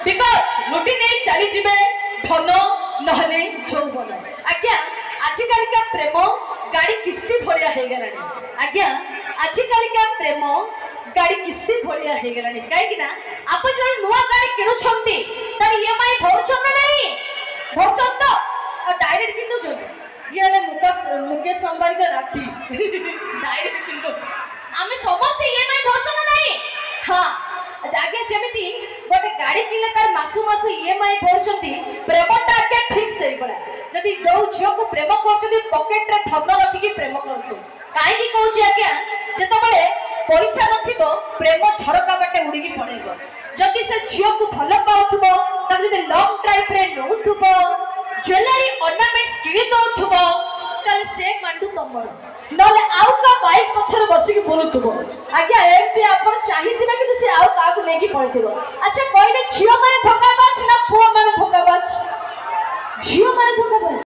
because लुटी नहीं चली जिबे धन नहले यौवन आज्ञा आजिकल का प्रेम गाड़ी किस्ती भलिया हे गलानी आज्ञा आजिकल का प्रेम गाड़ी किस्ती भलिया हे गलानी काहे कि ना आप जो नुआ गाड़ी किनु छंती तार ईएमआई भरछन ना नहीं भरछन तो डायरेक्ट किनु छंती ये मुकेश अंबानी का नाती डायरेक्ट किनु आमे समस्त ईएमआई भरछन ना नहीं हां आगे जेमिति गोटे गाड़ी किले तार मासु मास ईएमआई भरछंती प्रेमटा के ठीक सही पड़ा जदि दो झियो को प्रेम करछंती पॉकेट रे धन रखी की प्रेम करथु काहे की कहूची आज्ञा जेतो बळे पैसा नथिबो प्रेम झरका बाटे उड़ी की पड़ेबो जदि से झियो को भलो पाउथबो त जदि लॉन्ग ड्राइव रे नउथबो ज्वेलरी ऑर्नामेंट्स किनि दउथबो त से मांडू तमर नले आउ का बाइक पछर बसी के बोलुथबो आज्ञा एमती आपण चाहिथिबा कि से आउ का को लेकी पड़थिबो अच्छा कहले झियो माने धोकाबाज ना पुओ माने धोकाबाज झियो माने धोकाबाज